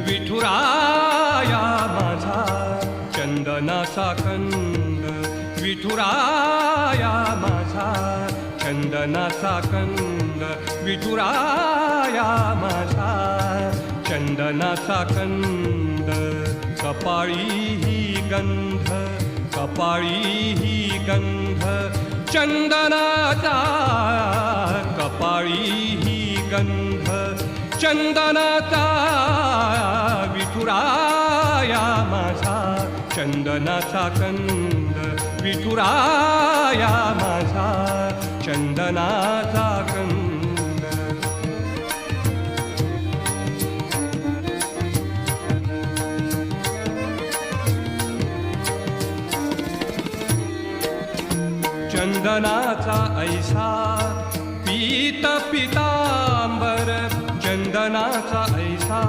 विठुराया माझा चंदनाचा कंद, विठुराया माझा चंदनाचा कंद, विठुराया माझा चंदनाचा कंद. कपाळी ही गंध, कपाळी ही गंध चंदनाचा, कपाळी ही गंध चंदनाचा. विठुराया माझा चंदनाचा कंद, विठुराया माझा चंदनाचा कंद. चंदनाचा ऐसा पीत पितांबर, चंदनाचा ऐसा